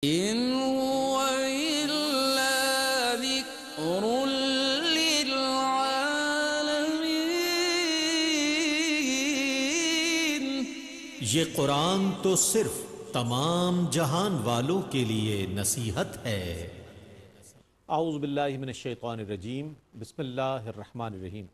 إن هو إلا ذكر للعالمين۔ یہ قرآن تو صرف تمام جہان والوں کے لیے نصیحت ہے۔ اعوذ باللہ من الشیطان الرجیم، بسم اللہ الرحمن الرحیم۔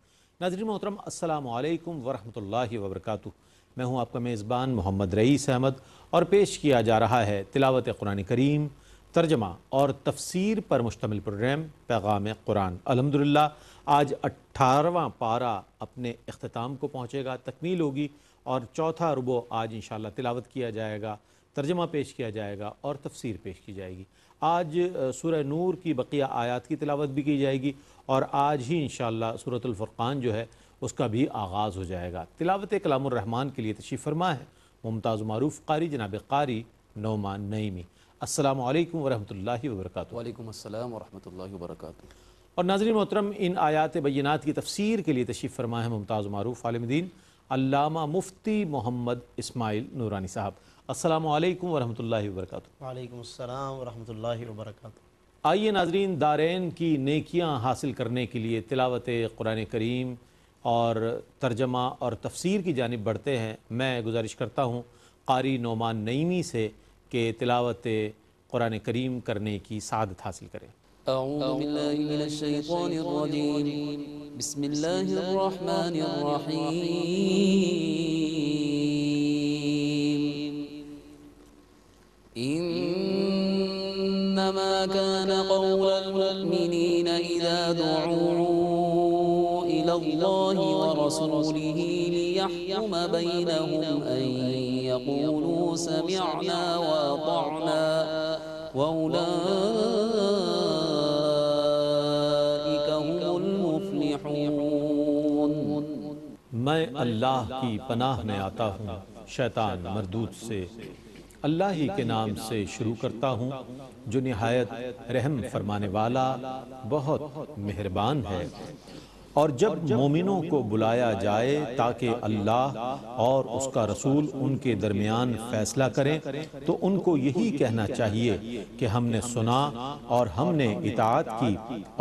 ناظرین محترم، السلام علیکم ورحمۃ اللہ وبرکاتہ۔ میں ہوں آپ کا میزبان محمد رئیس احمد، اور پیش کیا جا رہا ہے تلاوت قرآن کریم، ترجمہ اور تفسیر پر مشتمل پروگرام پیغام قرآن۔ الحمدللہ آج 18واں پارہ اپنے اختتام کو پہنچے گا، تکمیل ہوگی، اور چوتھا ربع آج انشاءاللہ تلاوت کیا جائے گا، ترجمہ پیش کیا جائے گا اور تفسیر پیش کی جائے گی۔ آج سورہ نور کی بقیہ آیات کی تلاوت بھی کی جائے گی، اور آج ہی انشاءاللہ سورۃ الفرقان جو ہے اس کا بھی آغاز ہو جائے گا۔ تلاوت کلام الرحمن کے لیے تشریف فرما ہے ممتاز و معروف قاری جناب قاری نعمان نعیمی۔ السلام علیکم ورحمۃ اللہ وبرکاتہ۔ وعلیکم السلام ورحمۃ اللہ وبرکاتہ۔ اور ناظرین محترم، ان آیات بینات کی تفسیر کے لیے تشریف فرما ہے ممتاز و معروف عالم دین علامہ مفتی محمد اسماعیل نورانی صاحب۔ السلام علیکم ورحمۃ اللہ وبرکاتہ۔ وعلیکم السلام ورحمۃ اللہ وبرکاتہ۔ آئیے ناظرین، دارین کی نیکیاں حاصل کرنے کے لیے تلاوت قرآن کریم اور ترجمہ اور تفسیر کی جانب بڑھتے ہیں۔ میں گزارش کرتا ہوں قاری نعمان نعیمی سے کہ تلاوت قرآن کریم کرنے کی سعادت حاصل کریں۔ اعوذ باللہ من الشیطان الرجیم، بسم اللہ الرحمن الرحیم۔ انما كان قول المؤمنین اذا دعوا الى اللہ ورسوله ليحكم بينهم ان يقولوا سمعنا واطعنا واولئک هم المفلحون۔ میں اللہ کی پناہ میں آتا ہوں شیطان مردود سے۔ اللہ ہی کے نام سے شروع کرتا ہوں جو نہایت رحم فرمانے والا بہت مہربان ہے۔ اور جب مومنوں کو بلایا جائے تاکہ اللہ اور اس کا رسول ان کے درمیان فیصلہ کریں تو ان کو یہی کہنا چاہیے کہ ہم نے سنا اور ہم نے اطاعت کی،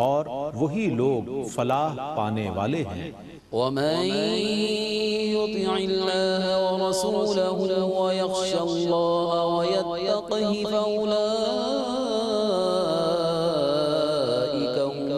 اور وہی لوگ فلاح پانے والے ہیں۔ ومن يطع الله ورسوله ويخشى الله ويتقه فأولئك هم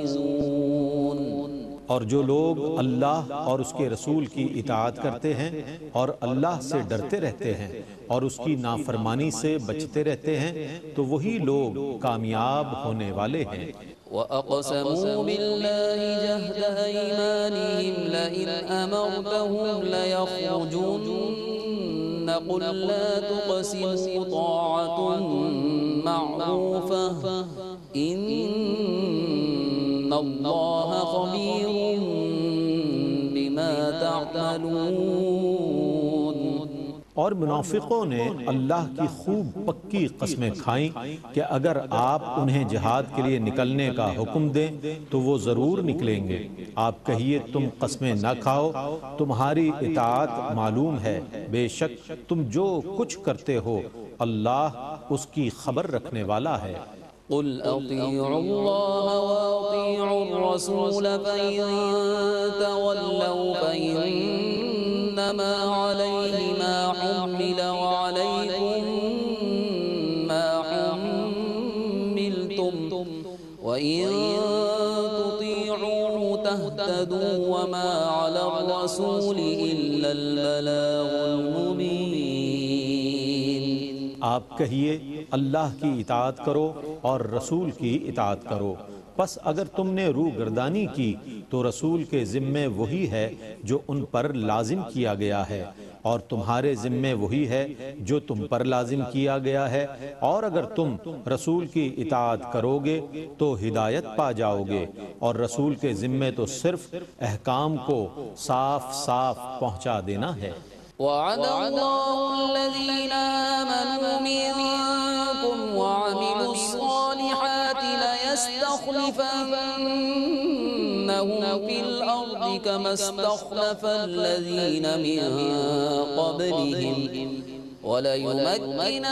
الفائزون۔ اور جو لوگ اللہ اور اس کے رسول کی اطاعت کرتے ہیں اور اللہ سے ڈرتے رہتے ہیں اور اس کی نافرمانی سے بچتے رہتے ہیں تو وہی لوگ کامیاب ہونے والے ہیں۔ وَأَقْسَمُوا بِاللَّهِ جَهْدَ أَيْمَانِهِمْ لَئِنْ أَمَرْتَهُمْ لَيَخْرُجُنَّ قُلْ لَا تُقْسِمُوا طَاعَةٌ مَّعْرُوفَةٌ إِنَّ اللَّهَ خَبِيرٌ بِمَا تَعْمَلُونَ۔ اور منافقوں نے اللہ کی خوب پکی قسمیں کھائیں کہ اگر آپ انہیں جہاد کے لیے نکلنے کا حکم دیں تو وہ ضرور نکلیں گے۔ آپ کہیے تم قسمیں نہ کھاؤ، تمہاری اطاعت معلوم ہے، بے شک تم جو کچھ کرتے ہو اللہ اس کی خبر رکھنے والا ہے۔ قل اطیعوا اللہ واطیعوا الرسول فإن تولوا فإنما علیہ ما حمل وعلیکم ما حملتم وإن تطیعوه تهتدوا وما علی الرسول الا البلاغ المبین۔ آپ کہیے اللہ کی اطاعت کرو اور رسول کی اطاعت کرو، پس اگر تم نے روگردانی کی تو رسول کے ذمے وہی ہے جو ان پر لازم کیا گیا ہے، اور تمہارے ذمے وہی ہے جو تم پر لازم کیا گیا ہے، اور اگر تم رسول کی اطاعت کرو گے تو ہدایت پا جاؤ گے، اور رسول کے ذمے تو صرف احکام کو صاف صاف پہنچا دینا ہے۔ وعد اللہ الذین آمنوا منکم وعملوا الصالحات ليستخلفنهم في الأرض كما استخلف الذين من قبلهم وليمكنن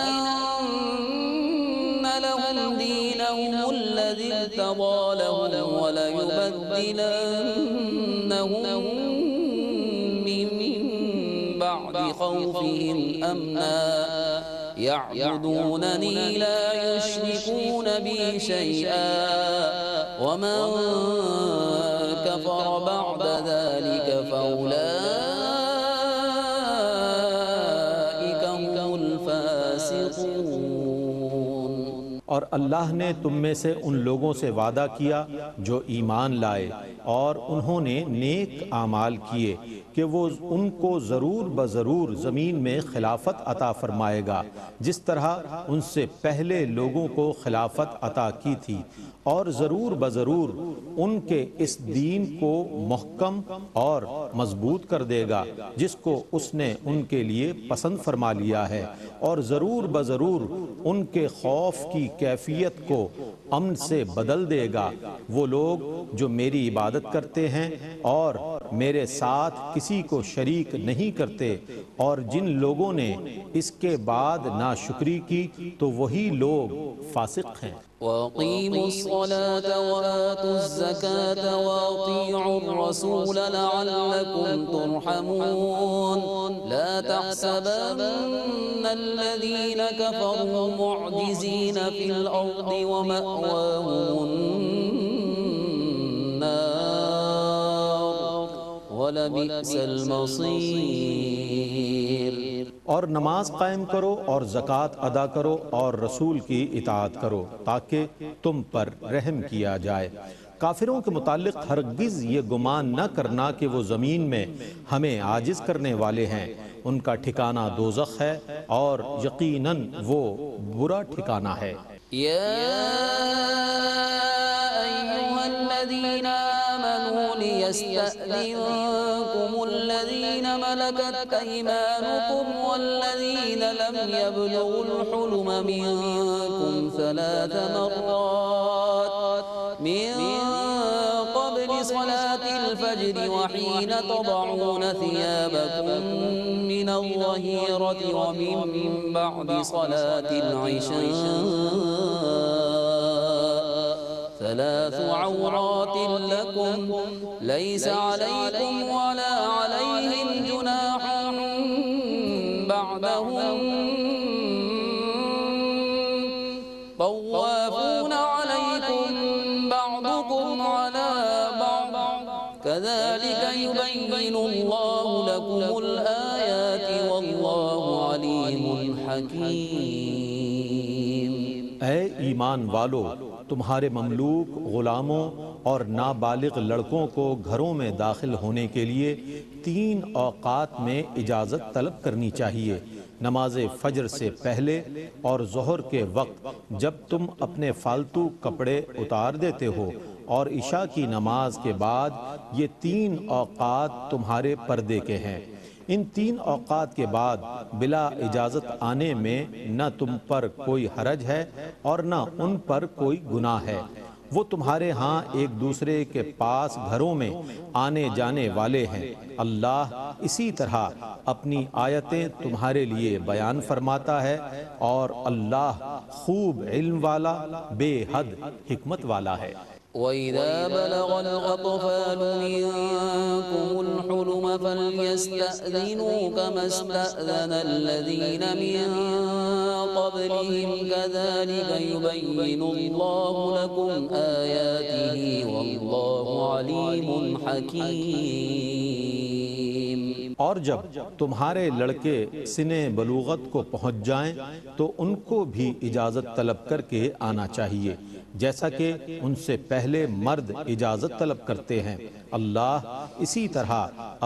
لهم دينهم الذي ارتضى لهم وليبدلنهم من بعد خوفهم أمنا يعبدونني لا يشركون بي شيئا ومن كفر بعد ذلك فأولئك هم الفاسقون۔ اور اللہ نے تم میں سے ان لوگوں سے وعدہ کیا جو ایمان لائے اور انہوں نے نیک اعمال کیے کہ وہ ان کو ضرور بضرور زمین میں خلافت عطا فرمائے گا جس طرح ان سے پہلے لوگوں کو خلافت عطا کی تھی، اور ضرور بضرور ان کے اس دین کو محکم اور مضبوط کر دے گا جس کو اس نے ان کے لیے پسند فرما لیا ہے، اور ضرور بضرور ان کے خوف کی کیفیت کو امن سے بدل دے گا۔ وہ لوگ جو میری عبادت کرتے ہیں اور میرے ساتھ کسی کو شریک نہیں کرتے، اور جن لوگوں نے اس کے بعد ناشکری کی تو وہی لوگ فاسق ہیں۔ وَأَقِيمُوا الصَّلَاةَ وَآتُوا الزَّكَاةَ وَأَطِيعُوا الرَّسُولَ لَعَلَّكُمْ تُرْحَمُونَ۔ لَا تَحْسَبَنَّ الَّذِينَ كَفَرُوا مُعْجِزِينَ فِي الْأَرْضِ وَمَأْوَاهُمُ النَّارُ وَلَبِئْسَ الْمَصِيرُ۔ اور نماز قائم کرو اور زکوٰۃ ادا کرو اور رسول کی اطاعت کرو تاکہ تم پر رحم کیا جائے۔ کافروں کے متعلق ہرگز یہ گمان نہ کرنا کہ وہ زمین میں ہمیں عاجز کرنے والے ہیں، ان کا ٹھکانہ دوزخ ہے اور یقیناً وہ برا ٹھکانہ ہے۔ یا ایھا الذین آمنوا لیستأذنکم الذین ملکت ایمانکم والذین لم یبلغوا الحلم منکم ثلاث مرات من قبل صلاة الفجر وحين تضعون ثيابكم من الظهيرة ومن بعد صلاة العشاء ثلاث عورات لكم ليس عليكم ولا عليهم جناح بعدهم طوافون عليكم بعضكم على بعض كذلك يبين الله لكم الآيات والله عليم حكيم۔ اے ایمان والو، تمہارے مملوک غلاموں اور نابالغ لڑکوں کو گھروں میں داخل ہونے کے لیے 3 اوقات میں اجازت طلب کرنی چاہیے: نماز فجر سے پہلے اور ظہر کے وقت جب تم اپنے فالتو کپڑے اتار دیتے ہو، اور عشاء کی نماز کے بعد۔ یہ 3 اوقات تمہارے پردے کے ہیں۔ ان 3 اوقات کے بعد بلا اجازت آنے میں نہ تم پر کوئی حرج ہے اور نہ ان پر کوئی گناہ ہے۔ وہ تمہارے ہاں ایک دوسرے کے پاس گھروں میں آنے جانے والے ہیں۔ اللہ اسی طرح اپنی آیتیں تمہارے لیے بیان فرماتا ہے، اور اللہ خوب علم والا، بے حد حکمت والا ہے۔ وَإِذَا بَلَغَ الْأَطْفَالُ مِنكُمُ الْحُلُمَ فَلْيَسْتَأْذِنُوا كَمَا اسْتَأْذَنَ الَّذِينَ مِن قَبْلِهِمْ كَذَلِكَ يُبَيِّنُ اللَّهُ لَكُمْ آيَاتِهِ وَاللَّهُ عَلِيمٌ حَكِيمٌ۔ اور جب تمہارے لڑکے سن بلوغت کو پہنچ جائیں تو ان کو بھی اجازت طلب کر کے آنا چاہیے، جیسا کہ ان سے پہلے مرد اجازت طلب کرتے ہیں۔ اللہ اسی طرح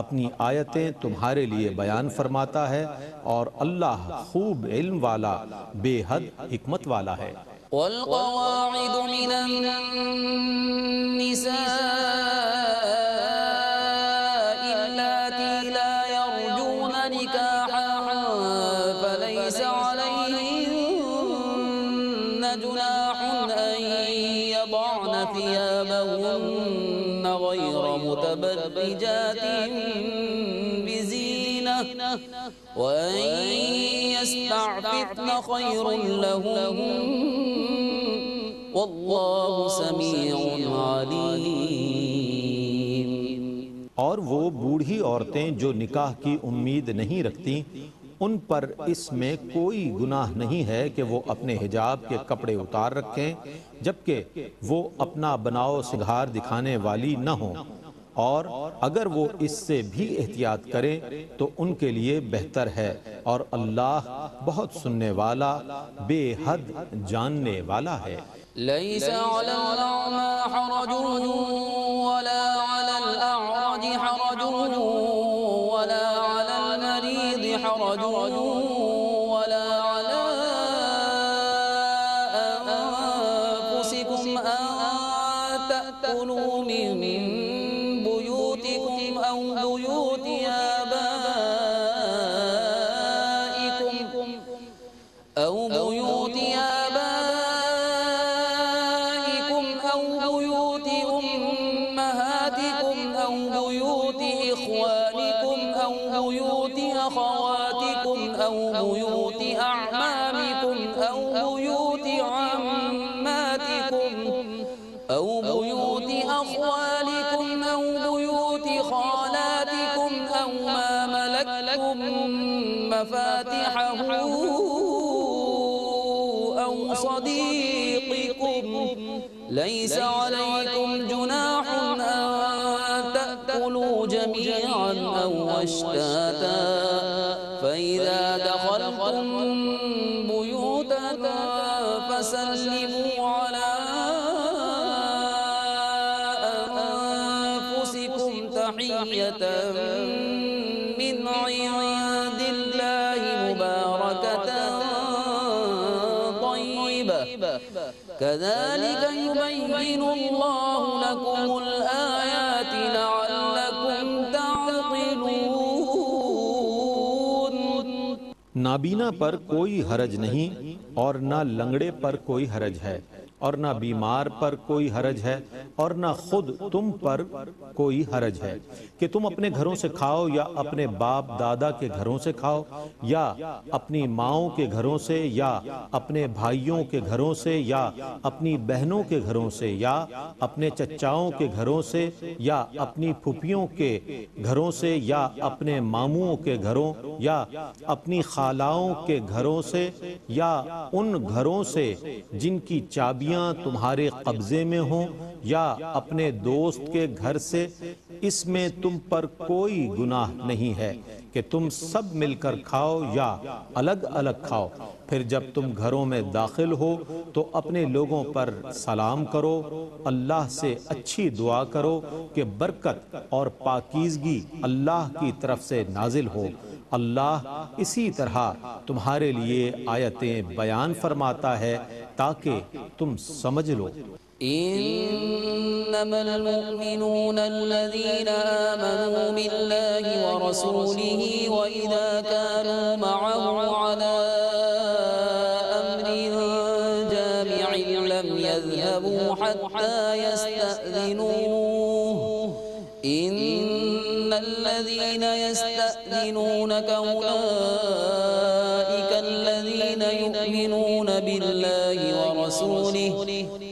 اپنی آیتیں تمہارے لیے بیان فرماتا ہے، اور اللہ خوب علم والا، بے حد حکمت والا ہے۔ والقواعد من النساء اللاتي لا يرجون نكاحا فليس عليهن جناح أن يضعن ثيابهن غير متبرجات بزينة وأن يستعففن خير لهم والله سميع عليم۔ اور وہ بوڑھی عورتیں جو نکاح کی امید نہیں رکھتی ان پر اس میں کوئی گناہ نہیں ہے کہ وہ اپنے حجاب کے کپڑے اتار رکھیں جبکہ وہ اپنا بناؤ سنگھار دکھانے والی نہ ہوں، اور اگر وہ اس سے بھی احتیاط کریں تو ان کے لیے بہتر ہے، اور اللہ بہت سننے والا بے حد جاننے والا ہے۔ ليس على الأعمى حرج ولا على الأعرج حرج ولا على المريض حرج ولا على أنفسكم أن تأكلوا من بيوتكم أو بيوت آبائكم أو بيوت آبائكم أو بيوت أمهاتكم أو بيوت إخوانكم أو بيوت أخواتكم أو بيوت أعمامكم أو بيوت عماتكم أو بيوت أخوالكم أو بيوت خالاتكم أو ما ملكتم مفاتحه أو صديقكم ليس عليكم جناح أن تأكلوا جميعا أو أشتاتا فإذا دخلتم بيوتا فسلموا على أنفسكم تحية من عند الله مباركة طيبة كذلك يبين الله لكم الآيات لعلكم تعقلون۔ نابینا پر کوئی حرج نہیں اور نہ لنگڑے پر کوئی حرج ہے اور نہ بیمار پر کوئی حرج ہے اور نہ خود تم پر کوئی حرج ہے کہ تم اپنے گھروں سے کھاؤ یا اپنے باپ دادا کے گھروں سے کھاؤ یا اپنی ماؤں کے گھروں سے یا اپنے بھائیوں کے گھروں سے یا اپنی بہنوں کے گھروں سے یا اپنے چچاؤں کے گھروں سے یا اپنی پھوپھیوں کے گھروں سے یا اپنے ماموں کے گھروں یا اپنی خالاؤں کے گھروں سے یا ان گھروں سے جن کی چابیاں تمہارے قبضے میں ہوں یا اپنے دوست کے گھر سے، اس میں تم پر کوئی گناہ نہیں ہے کہ تم سب مل کر کھاؤ یا الگ الگ کھاؤ۔ پھر جب تم گھروں میں داخل ہو تو اپنے لوگوں پر سلام کرو، اللہ سے اچھی دعا کرو کہ برکت اور پاکیزگی اللہ کی طرف سے نازل ہو۔ اللہ اسی طرح تمہارے لیے آیتیں بیان فرماتا ہے تاکہ تم سمجھ لو۔ إنما المؤمنون الذين آمنوا بالله ورسوله وإذا كانوا معه على أمر جامع لم يذهبوا حتى يستأذنوه إن الذين يستأذنونك أولئك الذين يؤمنون بالله ورسوله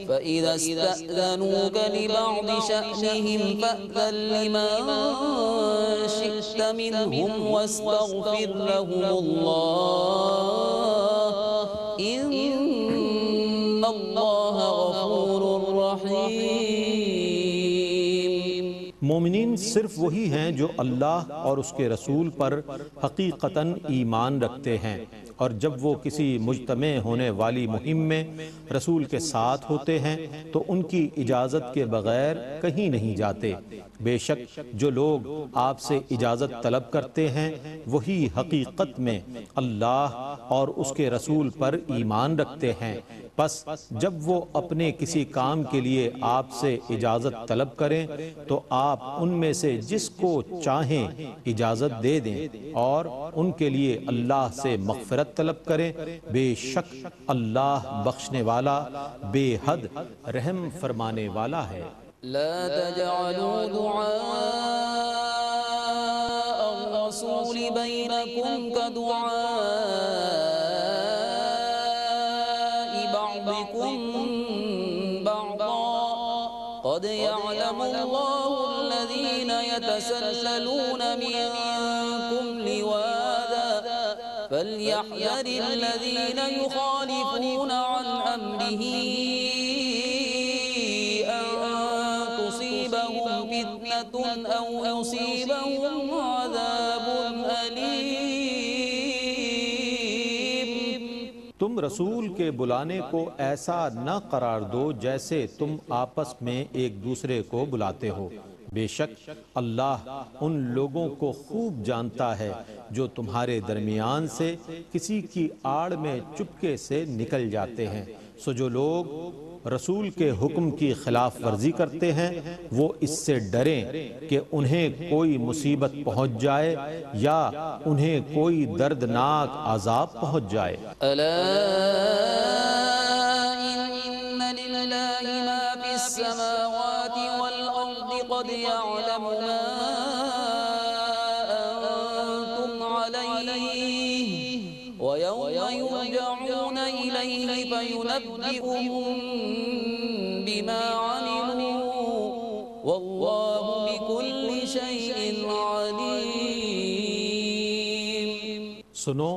فإذا استأذنوك لبعض شأنهم فأذن لمن شئت منهم واستغفر لهم الله إن الله غفور رحيم۔ مومنین صرف وہی ہیں جو اللہ اور اس کے رسول پر حقیقتاً ایمان رکھتے ہیں، اور جب وہ کسی مجتمع ہونے والی مہم میں رسول کے ساتھ ہوتے ہیں تو ان کی اجازت کے بغیر کہیں نہیں جاتے۔ بے شک جو لوگ آپ سے اجازت طلب کرتے ہیں وہی حقیقت میں اللہ اور اس کے رسول پر ایمان رکھتے ہیں۔ پس جب وہ اپنے کسی کام کے لیے آپ سے اجازت طلب کریں تو آپ ان میں سے جس کو چاہیں اجازت دے دیں اور ان کے لیے اللہ سے مغفرت طلب کریں، بے شک اللہ بخشنے والا بے حد رحم فرمانے والا ہے۔ لا تجعلوا دعاء الرسول بينكم كدعاء بعضكم بعضا قد يعلم الله الذين يتسللون منكم لواذا فليحذر الذين يخالفون عن أمره أن تصيبهم فتنة أو يصيبهم عذاب أليم۔ تم رسول کے بلانے کو ایسا نہ قرار دو جیسے تم آپس میں ایک دوسرے کو بلاتے ہو، بے شک اللہ ان لوگوں کو خوب جانتا ہے جو تمہارے درمیان سے کسی کی آڑ میں چپکے سے نکل جاتے ہیں۔ سو جو لوگ رسول کے حکم کی خلاف ورزی کرتے ہیں وہ اس سے ڈریں کہ انہیں کوئی مصیبت پہنچ جائے یا انہیں کوئی دردناک عذاب پہنچ جائے۔ ألا إن لله ما في السماوات والأرض قد يعلم ما أنتم عليه ويوم يرجعون إليه فينبئهم بما عملوا والله بكل شيء عليم۔ سنو،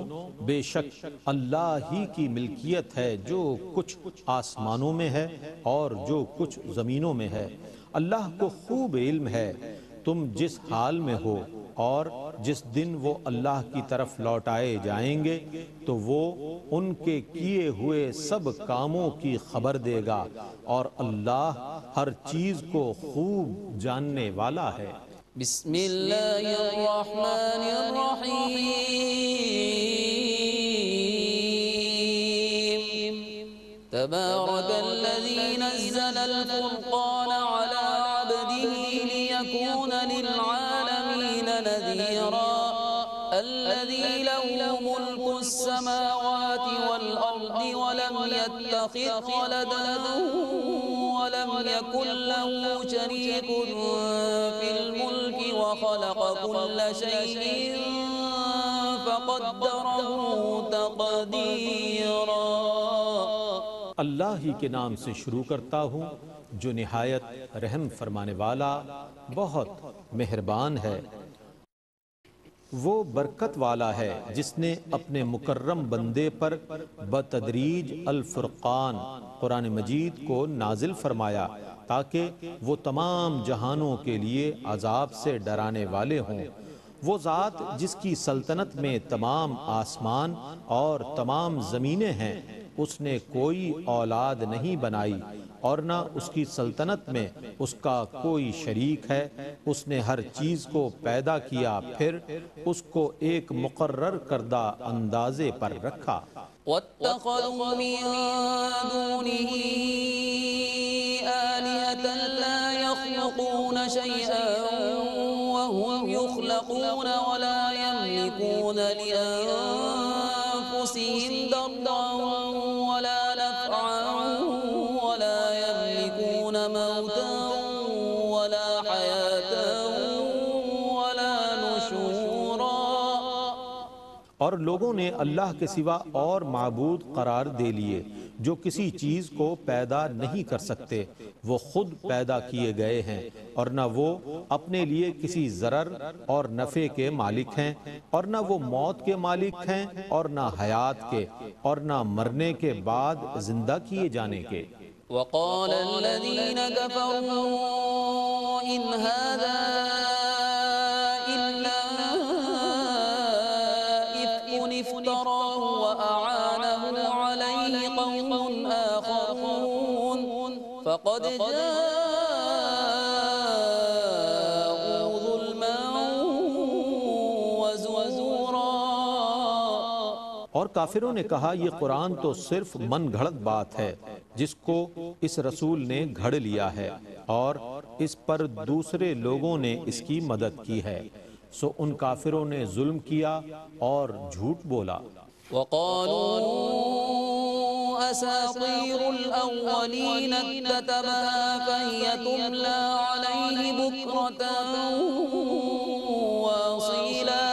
بے شک اللہ ہی کی ملکیت ہے جو کچھ آسمانوں میں ہے اور جو کچھ زمینوں میں ہے۔ اللہ کو خوب علم ہے تم جس حال میں ہو، اور جس دن وہ اللہ کی طرف لوٹائے جائیں گے تو وہ ان کے کیے ہوئے سب کاموں کی خبر دے گا، اور اللہ ہر چیز کو خوب جاننے والا ہے۔ بسم اللہ الرحمن الرحیم تبارک الذی نزل الفرقان على عبده ليكون للعالمین نذیرا الذی له ملک السماوات والأرض ولم يتخذ ولدا ولم يكن له شريك في الملك وخلق كل شيء فقدره تقديرا۔ اللہ ہی کے نام سے شروع کرتا ہوں جو نہایت رحم فرمانے والا بہت مہربان ہے۔ وہ برکت والا ہے جس نے اپنے مکرم بندے پر بتدریج الفرقان قرآن مجید کو نازل فرمایا تاکہ وہ تمام جہانوں کے لیے عذاب سے ڈرانے والے ہوں۔ وہ ذات جس کی سلطنت میں تمام آسمان اور تمام زمینیں ہیں، اس نے کوئی اولاد نہیں بنائی اور نہ اس کی سلطنت میں اس کا کوئی شریک ہے۔ اس نے ہر چیز کو پیدا کیا پھر اس کو ایک مقرر کردہ اندازے پر رکھا۔ واتخذوا من دونه آلهة لا يخلقون شيئا وهم يخلقون ولا يملكون لأنفسهم ضرا ولا نفعا ولا يملكون موتا ولا حياة ولا نشورا۔ اور لوگوں نے اللہ کے سوا اور معبود قرار دے لیے جو کسی چیز کو پیدا نہیں کر سکتے۔ وہ خود پیدا کیے گئے ہیں اور نہ وہ اپنے لیے کسی ضرر اور نفع کے مالک ہیں، اور نہ وہ موت کے مالک ہیں اور نہ حیات کے، اور نہ مرنے کے بعد زندہ کیے جانے کے۔ وقال الذين كفروا إن هذا إلا إفك افتراه وأعانه عليه قوم آخرون فقد جاءوا ظلما وزورا۔ اور کافروں نے کہا یہ قرآن تو صرف من گھڑت بات ہے جس کو اس رسول نے گھڑ لیا ہے، اور اس پر دوسرے لوگوں نے اس کی مدد کی ہے۔ سو ان کافروں نے ظلم کیا اور جھوٹ بولا۔ وقالوا أساطير الأولين اكتتبها فهي تملى عليه بكرة وأصيلا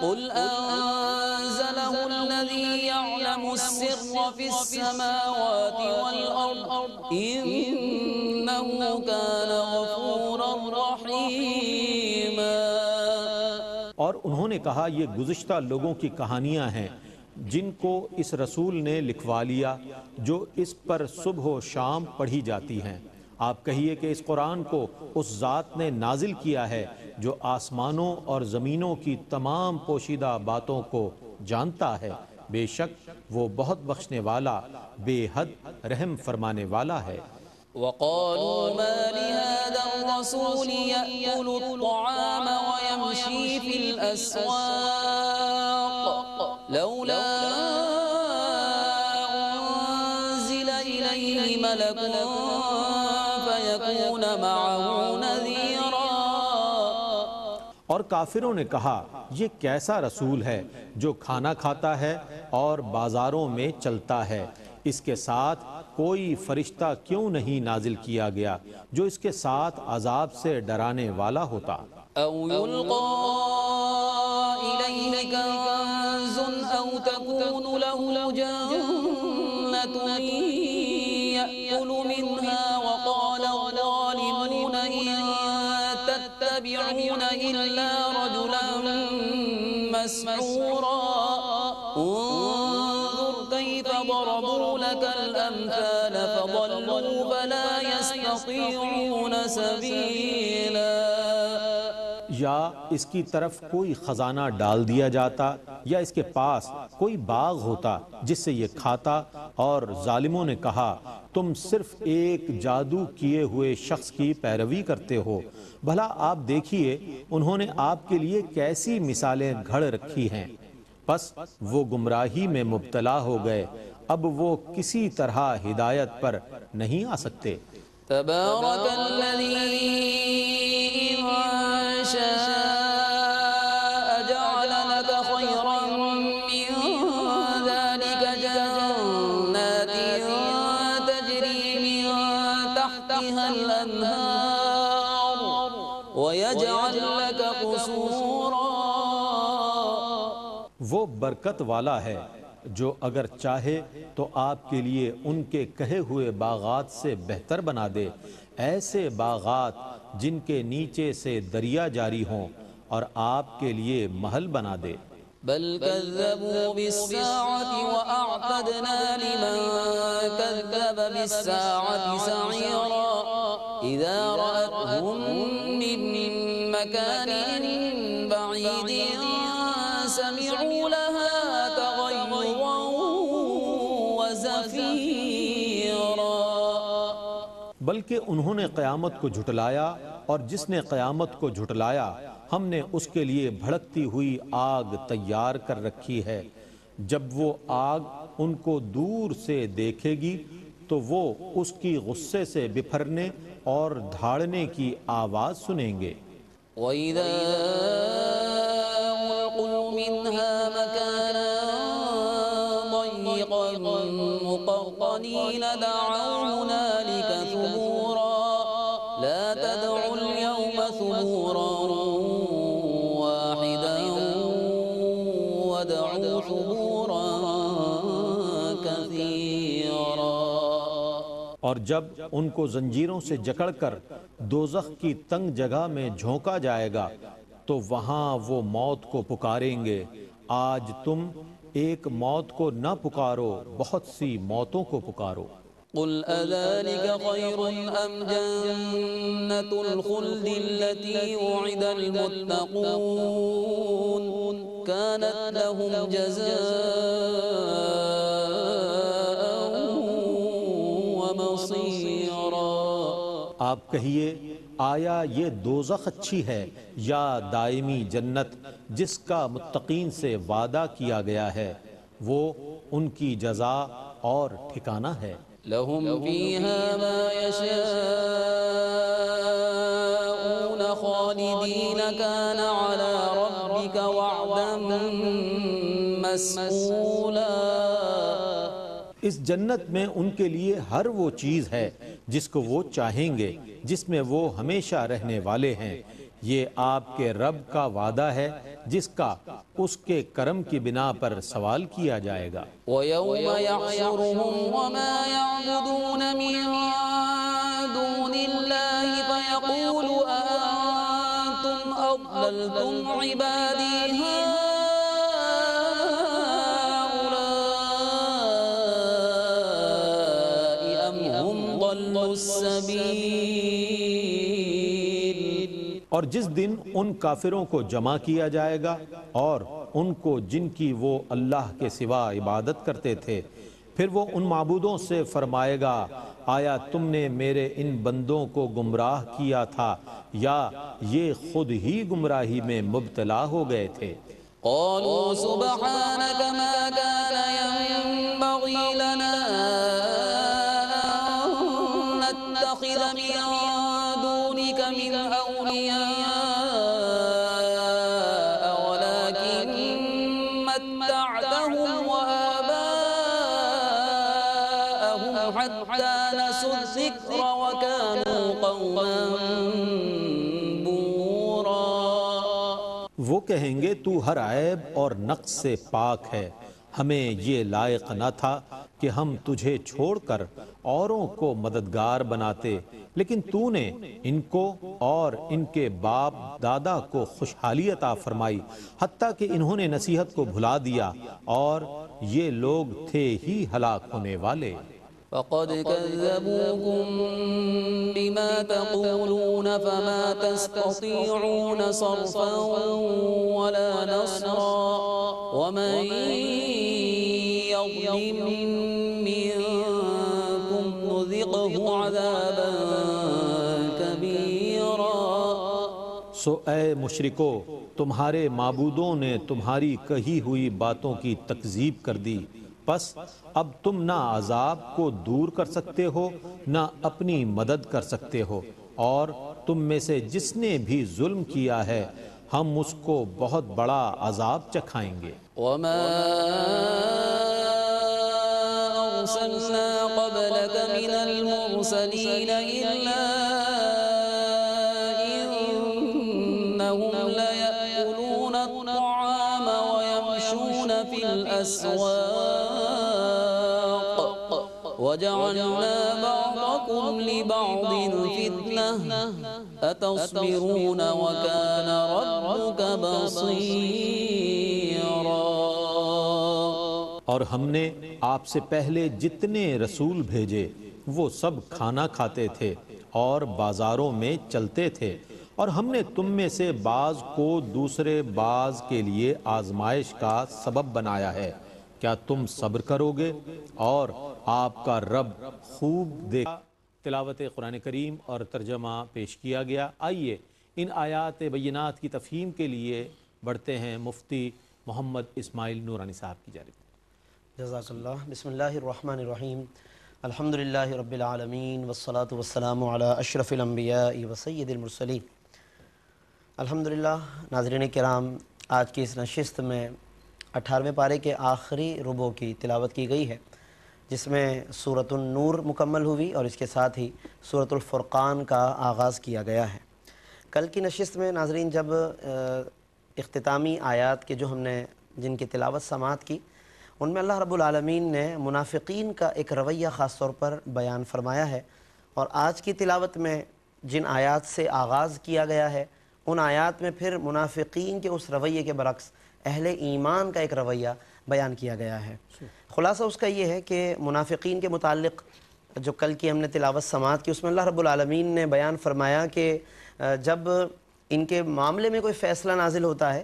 قل أنزله الذي يعلم السر في السماوات والأرض إنه كان غفورا رحيما۔ اور انہوں نے کہا یہ گزشتہ لوگوں کی کہانیاں ہیں جن کو اس رسول نے لکھوا لیا جو اس پر صبح و شام پڑھی جاتی ہیں۔ آپ کہیے کہ اس قرآن کو اس ذات نے نازل کیا ہے جو آسمانوں اور زمینوں کی تمام پوشیدہ باتوں کو جانتا ہے، بے شک وہ بہت بخشنے والا بے حد رحم فرمانے والا ہے۔ وقالوا ما لهذا الرسول يأكل الطعام ويمشي في الأسواق لولا أنزل إليه ملك فيكون معه نذيرا۔ اور کافروں نے کہا یہ کیسا رسول ہے جو کھانا کھاتا ہے اور بازاروں میں چلتا ہے، اس کے ساتھ کوئی فرشتہ کیوں نہیں نازل کیا گیا جو اس کے ساتھ عذاب سے ڈرانے والا ہوتا۔ أو يلقى إليه كنز أو تكون له جنة يأكل منها وقال الظالمون إن تتبعون إلا رجلا مسحورا انظر كيف ضربوا لك الأمثال فضلوا فلا يستطيعون سبيلا۔ یا اس کی طرف کوئی خزانہ ڈال دیا جاتا یا اس کے پاس کوئی باغ ہوتا جس سے یہ کھاتا، اور ظالموں نے کہا تم صرف ایک جادو کیے ہوئے شخص کی پیروی کرتے ہو، بھلا آپ دیکھیے انہوں نے آپ کے لیے کیسی مثالیں گھڑ رکھی ہیں۔ پس وہ گمراہی میں مبتلا ہو گئے، اب وہ کسی طرح ہدایت پر نہیں آ سکتے۔ تبارك الذي إن شاء جعل لك خيرا من ذلك جنات تجري من تحتها الأنهار ويجعل لك قصورا۔ وہ برکت والا ہے جو اگر چاہے تو آپ کے لیے ان کے کہے ہوئے باغات سے بہتر بنا دے، ایسے باغات جن کے نیچے سے دریا جاری ہوں، اور آپ کے لیے محل بنا دے۔ بل كذبوا بالساعة وأعتدنا لمن كذب بالساعة سعيرا إذا رأتهم من مكان بعيد سمعوا لها تغيظا وزفيرا۔ بلکہ انہوں نے قیامت کو جھٹلایا، اور جس نے قیامت کو جھٹلایا ہم نے اس کے لیے بھڑکتی ہوئی آگ تیار کر رکھی ہے، جب وہ آگ ان کو دور سے دیکھے گی تو وہ اس کی غصے سے بپھرنے اور دھاڑنے کی آواز سنیں گے۔ وَإِذَا أُلْقُوا مِنْهَا مَكَانًا ضَيِّقًا مُقَرَّنِينَ دَعَوْا هُنَالِكَ ثُبُورًا لَا تَدْعُوا الْيَوْمَ ثُبُورًا وَاحِدًا وَادْعُوا ثُبُورًا كَثِيرًا۔ اور جب ان کو زنجیروں سے جکڑ کر دوزخ کی تنگ جگہ میں جھونکا جائے گا تو وہاں وہ موت کو پکاریں گے، آج تم ایک موت کو نہ پکارو، بہت سی موتوں کو پکارو۔ قل أذلك خير أم جنة الخلد التي وعد المتقون كانت لهم جزاء ومصيرا۔ آپ کہیے آیا یہ دوزخ اچھی ہے یا دائمی جنت جس کا متقین سے وعدہ کیا گیا ہے، وہ ان کی جزا اور ٹھکانہ ہے۔ لهم فيها ما يشاءون خالدين كان على ربك وعدا مسئولا۔ اس جنت میں ان کے لیے ہر وہ چیز ہے جس کو وہ چاہیں گے، جس میں وہ ہمیشہ رہنے والے ہیں۔ یہ آپ کے رب کا وعدہ ہے جس کا اس کے کرم کی بنا پر سوال کیا جائے گا۔ وَيَوْمَ يَحْشُرُهُمْ وَمَا يَعْبُدُونَ مِن دُونِ اللَّهِ فَيَقُولُ أَأَنتُمْ أَضْلَلْتُمْ عِبَادِي اور جس دن ان کافروں کو جمع کیا جائے گا اور ان کو جن کی وہ اللہ کے سوا عبادت کرتے تھے، پھر وہ ان معبودوں سے فرمائے گا آیا تم نے میرے ان بندوں کو گمراہ کیا تھا یا یہ خود ہی گمراہی میں مبتلا ہو گئے تھے؟ قالوا سبحانك ما كان ينبغي لنا أن نتخذ من دونك من أولياء ولكن متعتهم وآباءهم حتى نسوا الذكر وكانوا قوما بورا۔ وہ کہیں گے تو ہر عیب اور نقص سے پاک ہے، ہمیں یہ لائق نہ تھا کہ ہم تجھے چھوڑ کر اوروں کو مددگار بناتے، لیکن تو نے ان کو اور ان کے باپ دادا کو خوشحالی عطا فرمائی حتیٰ کہ انہوں نے نصیحت کو بھلا دیا اور یہ لوگ تھے ہی ہلاک ہونے والے۔ فقد كذبوكم بما تقولون فما تستطيعون صرفا ولا نصرا ومن يظلم منكم نذقه عذابا كبيرا۔ سو اے مشرکو، تمہارے معبودوں نے تمہاری کہی ہوئی باتوں کی تکذیب کر دی، پس اب تم نہ عذاب کو دور کر سکتے ہو نہ اپنی مدد کر سکتے ہو، اور تم میں سے جس نے بھی ظلم کیا ہے ہم اس کو بہت بڑا عذاب چکھائیں گے۔ وما أرسلنا قبلك من المرسلين إلا إنهم ليأكلون الطعام ويمشون في الأسواق وجعلنا بعضكم لبعض فتنة أتصبرون وكان ربك بصيرا۔ اور ہم نے آپ سے پہلے جتنے رسول بھیجے وہ سب کھانا کھاتے تھے اور بازاروں میں چلتے تھے، اور ہم نے تم میں سے بعض کو دوسرے بعض کے لیے آزمائش کا سبب بنایا ہے، کیا تم صبر کرو گے؟ اور آپ کا رب خوب دیکھ۔ تلاوت قرآن کریم اور ترجمہ پیش کیا گیا۔ آئیے ان آیات بینات کی تفہیم کے لیے بڑھتے ہیں مفتی محمد اسماعیل نورانی صاحب کی جانب۔ جزاک اللہ۔ بسم اللہ الرحمن الرحیم، الحمدللہ رب العالمین والصلاة والسلام علی اشرف الانبیاء وسید المرسلین۔ الحمدللہ ناظرین کرام، آج کی اس نشست میں 18ویں پارے کے آخری ربع کی تلاوت کی گئی ہے، جس میں سورۃ النور مکمل ہوئی اور اس کے ساتھ ہی سورۃ الفرقان کا آغاز کیا گیا ہے۔ کل کی نشست میں ناظرین جب اختتامی آیات کے جو ہم نے جن کی تلاوت سماعت کی، ان میں اللہ رب العالمین نے منافقین کا ایک رویہ خاص طور پر بیان فرمایا ہے، اور آج کی تلاوت میں جن آیات سے آغاز کیا گیا ہے ان آیات میں پھر منافقین کے اس رویے کے برعکس اہل ایمان کا ایک رویہ بیان کیا گیا ہے۔ خلاصہ اس کا یہ ہے کہ منافقین کے متعلق جو کل کی ہم نے تلاوت سماعت کی، اس میں اللہ رب العالمین نے بیان فرمایا کہ جب ان کے معاملے میں کوئی فیصلہ نازل ہوتا ہے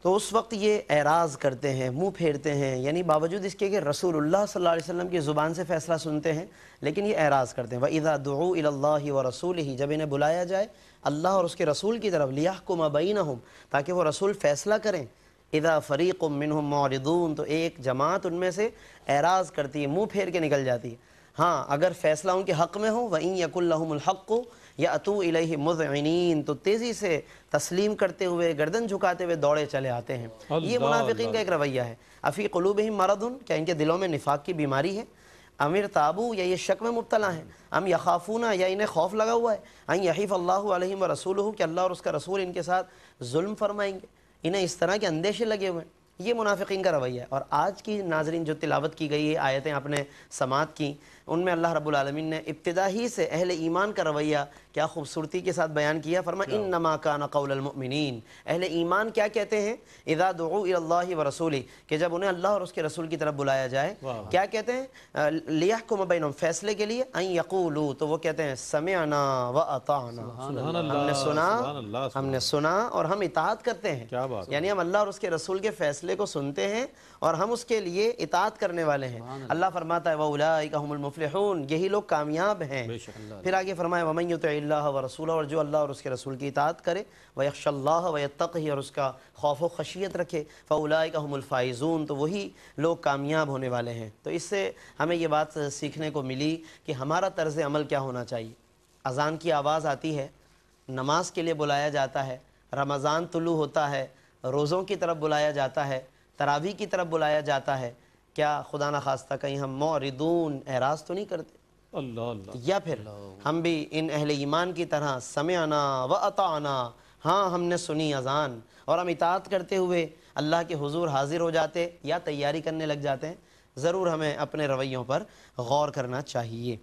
تو اس وقت یہ اعراض کرتے ہیں، منہ پھیرتے ہیں، یعنی باوجود اس کے کہ رسول اللہ صلی اللہ علیہ وسلم کی زبان سے فیصلہ سنتے ہیں لیکن یہ اعراض کرتے ہیں۔ وَإِذَا دُعُوا إِلَى اللَّهِ وَرَسُولِهِ، جب انہیں بلایا جائے اللہ اور اس کے رسول کی طرف، لِيَحْكُمَ بَيْنَهُمْ، تاکہ وہ رسول فیصلہ کریں، اِذَا فَرِيقٌ مِّنْهُمْ مُعْرِضُونَ، تو ایک جماعت ان میں سے اعراض کرتی ہے، منہ پھیر کے نکل جاتی ہے۔ ہاں اگر فیصلہ ان کے حق میں ہو، وَإِن يَكُن لَّهُمُ الْحَقُّ، یأتوا الیہ مذعنین، تو تیزی سے تسلیم کرتے ہوئے گردن جھکاتے ہوئے دوڑے چلے آتے ہیں۔ یہ منافقین کا ایک رویہ ہے۔ افی قلوبہم مرض، کیا ان کے دلوں میں نفاق کی بیماری ہے؟ ام ارتابوا، یا یہ شک میں مبتلا ہیں؟ ام یخافون، یا انہیں خوف لگا ہوا ہے؟ ان یحیف اللہ علیہم ورسولہ، کہ اللہ اور اس کا رسول ان کے ساتھ ظلم فرمائیں گے؟ انہیں اس طرح کے اندیشے لگے ہوئے ہیں۔ یہ منافقین کا رویہ ہے۔ اور آج کی ناظرین جو تلاوت کی گئی ہے آیتیں آپ نے سماعت کی، ان میں اللہ رب العالمین نے ابتدا ہی سے اہل ایمان کا رویہ کیا خوبصورتی کے ساتھ بیان کیا۔ فرمایا انما کان قول المؤمنین، اہل ایمان کیا کہتے ہیں؟ اذا دعوا الی اللہ ورسولہ، کہ جب انہیں اللہ اور اس کے رسول کی طرف بلایا جائے کیا کہتے ہیں؟ لیحکم بینہم، فیصلے کے لیے، ان یقولوا، تو وہ کہتے ہیں سمعنا واطعنا، ہم نے سنا اور ہم اطاعت کرتے ہیں۔ یعنی ہم اللہ اور اس کے رسول کے فیصلے کو سنتے ہیں اور ہم اس کے لیے اطاعت کرنے والے ہیں۔ اللہ فرماتا ہے وَأُولَٰئِكَ هُمُ الْمُفْلِحُونَ، یہی لوگ کامیاب ہیں۔ پھر آگے فرمایا وَمَن يُطِعِ اللَّهَ وَرَسُولَهُ، اور جو اللہ اور اس کے رسول کی اطاعت کرے، وَيَخْشَ اللَّهَ وَيَتَّقْهِ، اور اس کا خوف و خشیت رکھے، فَأُولَٰئِكَ هُمُ الْفَائِزُونَ، تو وہی لوگ کامیاب ہونے والے ہیں۔ تو اس سے ہمیں یہ بات سیکھنے کو ملی کہ ہمارا طرز عمل کیا ہونا چاہیے۔ اذان کی آواز آتی ہے، نماز کے لیے بلایا جاتا ہے، رمضان طلوع ہوتا ہے، روزوں کی طرف بلایا جاتا ہے، تراویح کی طرف بلایا جاتا ہے، کیا خدا نخواستہ کہیں ہم معرضون، اعراض تو نہیں کرتے؟ یا پھر ہم بھی ان اہل ایمان کی طرح سمعنا واطعنا، ہاں ہم نے سنی اذان، اور ہم اطاعت کرتے ہوئے اللہ کے حضور حاضر ہو جاتے یا تیاری کرنے لگ جاتے ہیں؟ ضرور ہمیں اپنے رویوں پر غور کرنا چاہیے۔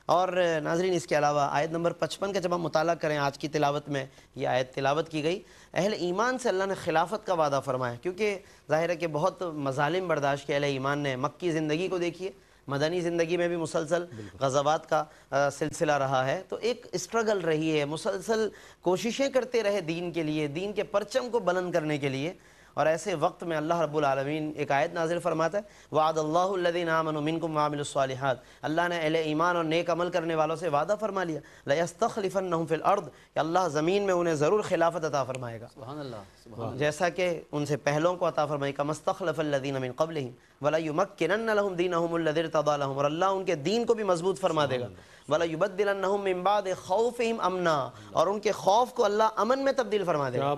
اور ناظرین اس کے علاوہ آیت نمبر 55 کا جب ہم مطالعہ کریں، آج کی تلاوت میں یہ آیت تلاوت کی گئی، اہل ایمان سے اللہ نے خلافت کا وعدہ فرمایا، کیونکہ ظاہر ہے کہ بہت مظالم برداشت کے اہل ایمان نے۔ مکی زندگی کو دیکھیے، مدنی زندگی میں بھی مسلسل غزوات کا سلسلہ رہا ہے، تو ایک اسٹرگل رہی ہے، مسلسل کوششیں کرتے رہے دین کے لیے، دین کے پرچم کو بلند کرنے کے لیے۔ اور ایسے وقت میں اللہ رب العالمین ایک آیت نازل فرماتا ہے وعد اللہ الذین آمنوا منکم وعملوا الصالحات، اللہ نے اہل ایمان اور نیک عمل کرنے والوں سے وعدہ فرما لیا، لیستخلفنہم فی الارض، کہ اللہ زمین میں انہیں ضرور خلافت عطا فرمائے گا، سبحان اللہ، جیسا کہ ان سے پہلوں کو عطا فرمائی، کما استخلف الذین من قبلہم ولیمکنن لہم دینہم الذی ارتضی لہم، اور اللہ ان کے دین کو بھی مضبوط فرما دے گا، ولیبدلنہم من بعد خوفہم امنا، اور ان کے خوف کو اللہ امن میں تبدیل فرما دے گا۔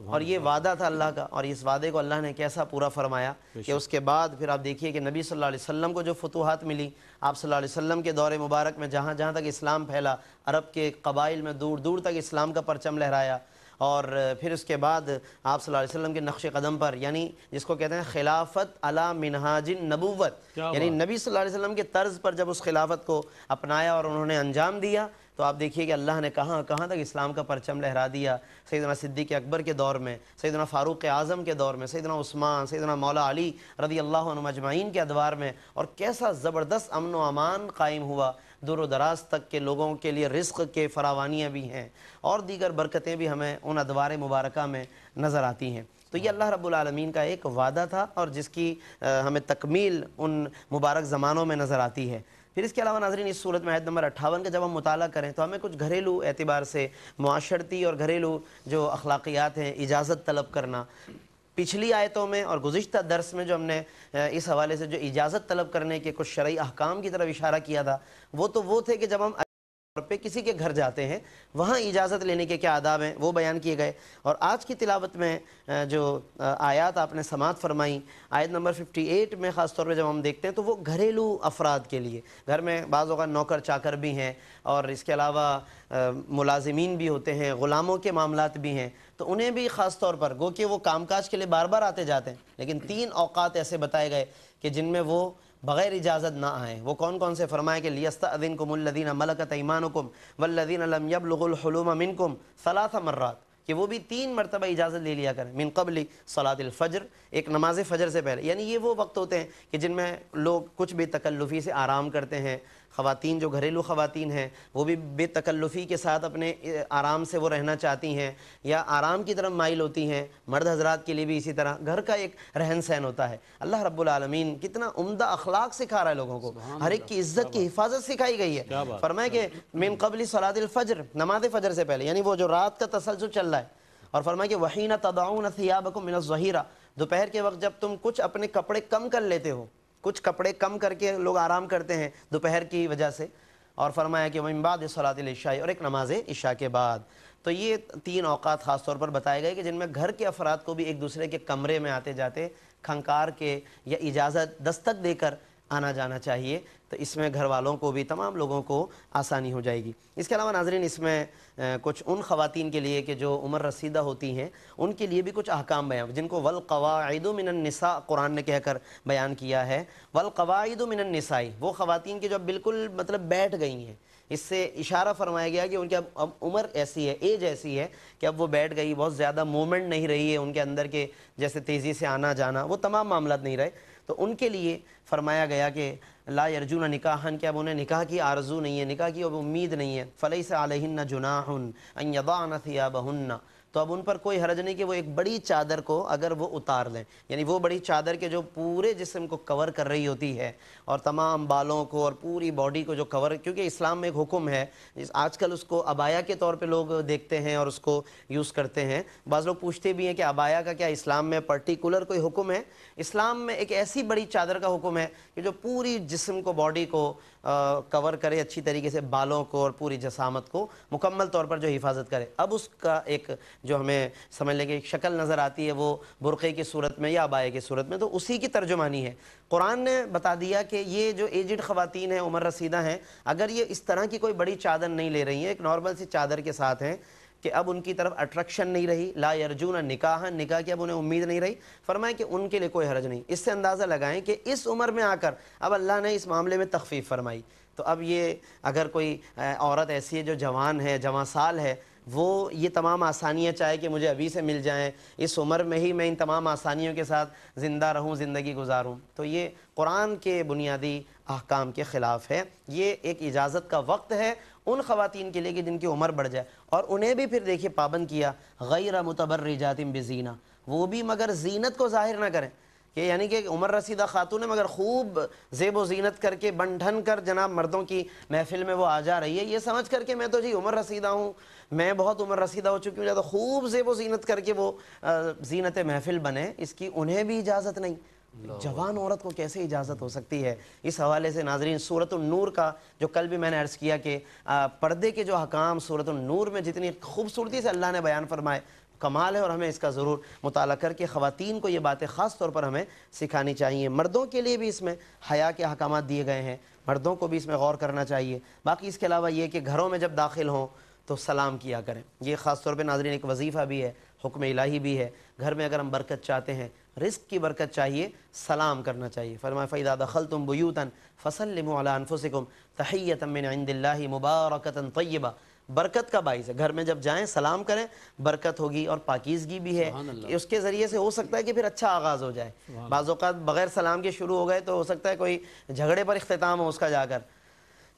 اور یہ وعدہ تھا اللہ کا، اور اس وعدے کو اللہ نے کیسا پورا فرمایا کہ اس کے بعد پھر آپ دیکھیے کہ نبی صلی اللہ علیہ وسلم کو جو فتوحات ملی، آپ صلی اللہ علیہ وسلم کے دور مبارک میں جہاں جہاں تک اسلام پھیلا، عرب کے قبائل میں دور دور تک اسلام کا پرچم لہرایا، اور پھر اس کے بعد آپ صلی اللہ علیہ وسلم کے نقش قدم پر، یعنی جس کو کہتے ہیں خلافت علی منہاج النبوت، یعنی نبی صلی اللہ علیہ وسلم کے طرز پر جب اس خلافت کو اپنایا اور انہوں نے انجام دیا، تو آپ دیکھیے کہ اللہ نے کہاں کہاں تک اسلام کا پرچم لہرا دیا۔ سیدنا صدیق اکبر کے دور میں، سیدنا فاروق اعظم کے دور میں، سیدنا عثمان، سیدنا مولا علی رضی اللہ عنہ اجمعین کے ادوار میں، اور کیسا زبردست امن و امان قائم ہوا، دور و دراز تک کے لوگوں کے لیے رزق کے فراوانیاں بھی ہیں اور دیگر برکتیں بھی ہمیں ان ادوار مبارکہ میں نظر آتی ہیں۔ تو یہ اللہ رب العالمین کا ایک وعدہ تھا اور جس کی ہمیں تکمیل ان مبارک زمانوں میں نظر آتی ہے۔ پھر اس کے علاوہ ناظرین اس صورت میں آیت نمبر 58 کا جب ہم مطالعہ کریں تو ہمیں کچھ گھریلو اعتبار سے معاشرتی اور گھریلو جو اخلاقیات ہیں، اجازت طلب کرنا، پچھلی آیتوں میں اور گزشتہ درس میں جو ہم نے اس حوالے سے جو اجازت طلب کرنے کے کچھ شرعی احکام کی طرف اشارہ کیا تھا، وہ تھے کہ جب ہم طور پہ کسی کے گھر جاتے ہیں وہاں اجازت لینے کے کیا آداب ہیں وہ بیان کیے گئے۔ اور آج کی تلاوت میں جو آیات آپ نے سماعت فرمائی، آیت نمبر 58 میں خاص طور پہ جب ہم دیکھتے ہیں تو وہ گھریلو افراد کے لیے، گھر میں بعض اوقات نوکر چاکر بھی ہیں اور اس کے علاوہ ملازمین بھی ہوتے ہیں، غلاموں کے معاملات بھی ہیں، تو انہیں بھی خاص طور پر گو کہ وہ کام کاج کے لیے بار بار آتے جاتے ہیں، لیکن 3 اوقات ایسے بتائے گئے کہ جن میں وہ بغیر اجازت نہ آئیں۔ وہ کون کون سے فرمائے کہ لِيَسْتَأْذِنْكُمُ الَّذِينَ مَلَكَتْ أَيْمَانُكُمْ وَالَّذِينَ لَمْ يَبْلُغُوا الْحُلُومَ مِنْكُمْ 3 مرات، کہ وہ بھی 3 مرتبہ اجازت لے لیا کریں، من قبل صلاۃ الفجر، ایک نماز فجر سے پہلے، یعنی یہ وہ وقت ہوتے ہیں کہ جن میں لوگ کچھ بے تکلفی سے آرام کرتے ہیں، خواتین جو گھریلو خواتین ہیں وہ بھی بے تکلفی کے ساتھ اپنے آرام سے وہ رہنا چاہتی ہیں یا آرام کی طرف مائل ہوتی ہیں، مرد حضرات کے لیے بھی اسی طرح گھر کا ایک رہن سہن ہوتا ہے۔ اللہ رب العالمین کتنا عمدہ اخلاق سکھا رہا ہے لوگوں کو، ہر ایک کی عزت کی حفاظت سکھائی گئی ہے۔ فرمایا کہ من قبل صلاۃ الفجر، نماز فجر سے پہلے، یعنی وہ جو رات کا تسلسل چل رہا ہے، اور فرمایا کہ وحین تضعون ثیابکم من الظہیرہ، دوپہر کے وقت جب تم کچھ اپنے کپڑے کم کر لیتے ہو، کچھ کپڑے کم کر کے لوگ آرام کرتے ہیں دوپہر کی وجہ سے، اور فرمایا کہ من بعد صلاۃ العشاء، اور ایک نماز عشاء کے بعد۔ تو یہ 3 اوقات خاص طور پر بتائے گئے کہ جن میں گھر کے افراد کو بھی ایک دوسرے کے کمرے میں آتے جاتے کھنکار کے یا اجازت دستک دے کر آنا جانا چاہیے، تو اس میں گھر والوں کو بھی تمام لوگوں کو آسانی ہو جائے گی۔ اس کے علاوہ ناظرین اس میں کچھ ان خواتین کے لیے کہ جو عمر رسیدہ ہوتی ہیں ان کے لیے بھی کچھ احکام بیان، جن کو والقواعد من النساء قرآن نے کہہ کر بیان کیا ہے۔ والقواعد من النساء، وہ خواتین کی جو بالکل مطلب بیٹھ گئی ہیں، اس سے اشارہ فرمایا گیا کہ ان کی اب عمر ایسی ہے، ایج ایسی ہے کہ اب وہ بیٹھ گئی، بہت زیادہ مومنٹ نہیں رہی ہے ان کے اندر کے، جیسے تیزی سے آنا جانا، وہ تمام معاملات نہیں رہے، تو ان کے لیے فرمایا گیا کہ لا یرجون نکاحن، کہ اب انہیں نکاح کی آرزو نہیں ہے، نکاح کی اب امید نہیں ہے، فلیس علیہن جناح ان یضعن ثیابہن، تو اب ان پر کوئی حرج نہیں کہ وہ ایک بڑی چادر کو اگر وہ اتار لیں، یعنی وہ بڑی چادر کے جو پورے جسم کو کور کر رہی ہوتی ہے اور تمام بالوں کو اور پوری باڈی کو جو کور، کیونکہ اسلام میں ایک حکم ہے، آج کل اس کو عبایا کے طور پہ لوگ دیکھتے ہیں اور اس کو یوز کرتے ہیں، بعض لوگ پوچھتے بھی ہیں کہ عبایا کا کیا اسلام میں پرٹیکولر کوئی حکم ہے؟ اسلام میں ایک ایسی بڑی چادر کا حکم ہے کہ جو پوری جسم کو، باڈی کو کور کرے اچھی طریقے سے، بالوں کو اور پوری جسامت کو مکمل طور پر جو حفاظت کرے۔ اب اس کا ایک جو ہمیں سمجھ لیں کہ ایک شکل نظر آتی ہے وہ برقعے کی صورت میں یا عبایا کی صورت میں، تو اسی کی ترجمانی ہے۔ قرآن نے بتا دیا کہ یہ جو ایجڈ خواتین ہیں، عمر رسیدہ ہیں، اگر یہ اس طرح کی کوئی بڑی چادر نہیں لے رہی ہیں، ایک نارمل سی چادر کے ساتھ ہیں، کہ اب ان کی طرف اٹریکشن نہیں رہی، لا یرجون نکاحا، نکاح کی اب انہیں امید نہیں رہی، فرمایا کہ ان کے لیے کوئی حرج نہیں۔ اس سے اندازہ لگائیں کہ اس عمر میں آ کر اب اللہ نے اس معاملے میں تخفیف فرمائی، تو اب یہ اگر کوئی عورت ایسی ہے جو جوان ہے، جوان سال ہے، وہ یہ تمام آسانیاں چاہے کہ مجھے ابھی سے مل جائیں، اس عمر میں ہی میں ان تمام آسانیوں کے ساتھ زندہ رہوں، زندگی گزاروں، تو یہ قرآن کے بنیادی احکام کے خلاف ہے۔ یہ ایک اجازت کا وقت ہے ان خواتین کے لیے کہ جن کی عمر بڑھ جائے، اور انہیں بھی پھر دیکھیے پابند کیا، غیر متبرجات بزینہ، وہ بھی مگر زینت کو ظاہر نہ کریں، کہ یعنی کہ عمر رسیدہ خاتون ہے مگر خوب زیب و زینت کر کے بن ٹھن کر جناب مردوں کی محفل میں وہ آ جا رہی ہے، یہ سمجھ کر کہ میں تو جی عمر رسیدہ ہوں، میں بہت عمر رسیدہ ہو چکی ہوں، تو خوب زیب و زینت کر کے وہ زینت محفل بنے، اس کی انہیں بھی اجازت نہیں۔ جوان عورت کو کیسے اجازت ہو سکتی ہے؟ اس حوالے سے ناظرین سورۃ النور کا جو کل بھی میں نے عرض کیا کہ پردے کے جو حکام سورۃ النور میں جتنی خوبصورتی سے اللہ نے بیان فرمائے، کمال ہے، اور ہمیں اس کا ضرور مطالعہ کر کے خواتین کو یہ باتیں خاص طور پر ہمیں سکھانی چاہیے۔ مردوں کے لیے بھی اس میں حیا کے احکامات دیے گئے ہیں، مردوں کو بھی اس میں غور کرنا چاہیے۔ باقی اس کے علاوہ یہ کہ گھروں میں جب داخل ہوں تو سلام کیا کریں، یہ خاص طور پہ ناظرین ایک وظیفہ بھی ہے، حکم الہی بھی ہے۔ گھر میں اگر ہم برکت چاہتے ہیں، رزق کی برکت چاہیے، سلام کرنا چاہیے۔ فرمایا فَإِذَا دَخَلْتُمْ بُيُوتًا فَسَلِّمُوا عَلَىٰ أَنفُسِكُمْ تَحِيَّةً مِّنْ عِندِ اللَّهِ مُبَارَكَةً طَيِّبَةً، برکت کا باعث ہے، گھر میں جب جائیں سلام کریں، برکت ہوگی اور پاکیزگی بھی ہے، اس کے ذریعے سے ہو سکتا ہے کہ پھر اچھا آغاز ہو جائے۔ بعض اوقات بغیر سلام کے شروع ہو گئے تو ہو سکتا ہے کوئی جھگڑے پر اختتام ہو اس کا جا کر،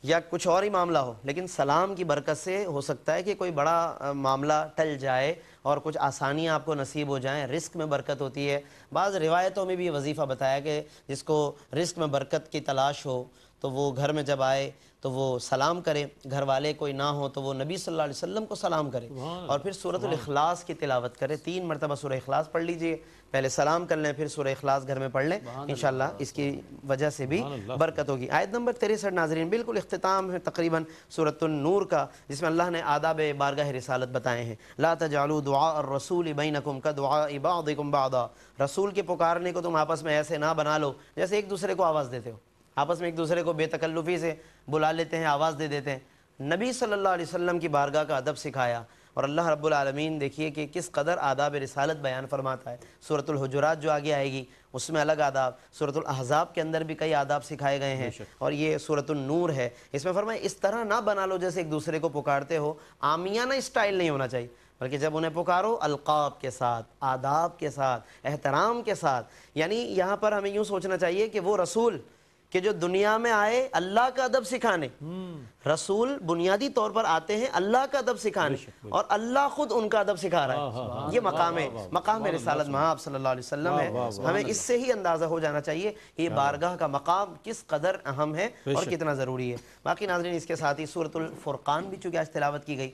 یا کچھ اور ہی معاملہ ہو، لیکن سلام کی برکت سے ہو سکتا ہے کہ کوئی بڑا معاملہ ٹل جائے اور کچھ آسانیاں آپ کو نصیب ہو جائیں، رزق میں برکت ہوتی ہے۔ بعض روایتوں میں بھی یہ وظیفہ بتایا کہ جس کو رزق میں برکت کی تلاش ہو تو وہ گھر میں جب آئے تو وہ سلام کرے، گھر والے کوئی نہ ہو تو وہ نبی صلی اللہ علیہ وسلم کو سلام کرے، اور پھر سورۃ الاخلاص کی تلاوت کرے، 3 مرتبہ سورہ اخلاص پڑھ لیجئے، پہلے سلام کر لیں پھر سورہ اخلاص گھر میں پڑھ لیں، انشاءاللہ اس کی وجہ سے بھی برکت ہوگی۔ آیت نمبر 63 ناظرین بالکل اختتام ہے تقریباً سورۃ النور کا، جس میں اللہ نے آداب بارگاہ رسالت بتائے ہیں۔ لا تجعلوا دعاء الرسول بینکم کدعاء بعضکم بعضا، رسول کے پکارنے کو تم آپس میں ایسے نہ بنا لو جیسے ایک دوسرے کو آواز دیتے ہو، آپس میں ایک دوسرے کو بے تکلفی سے بلا لیتے ہیں، آواز دے دیتے ہیں۔ نبی صلی اللہ علیہ وسلم کی بارگاہ کا ادب سکھایا، اور اللہ رب العالمین دیکھیے کہ کس قدر آداب رسالت بیان فرماتا ہے۔ سورۃ الحجرات جو آگے آئے گی اس میں الگ آداب، سورۃ الاحزاب کے اندر بھی کئی آداب سکھائے گئے ہیں، اور یہ سورۃ النور ہے، اس میں فرمایا اس طرح نہ بنا لو جیسے ایک دوسرے کو پکارتے ہو، عامیانہ اسٹائل نہیں ہونا چاہیے، بلکہ جب انہیں پکارو القاب کے ساتھ، آداب کے ساتھ، احترام کے ساتھ۔ یعنی یہاں پر ہمیں یوں سوچنا چاہیے کہ وہ رسول کہ جو دنیا میں آئے اللہ کا ادب سکھانے، رسول بنیادی طور پر آتے ہیں اللہ کا ادب سکھانے، اور اللہ خود ان کا ادب سکھا رہا ہے، یہ مقام رسالت آپ صلی اللہ علیہ وسلم ہے۔ ہمیں اس سے ہی اندازہ ہو جانا چاہیے یہ بارگاہ کا مقام کس قدر اہم ہے اور کتنا ضروری ہے۔ باقی ناظرین اس کے ساتھ ہی سورۃ الفرقان بھی چونکہ آج تلاوت کی گئی،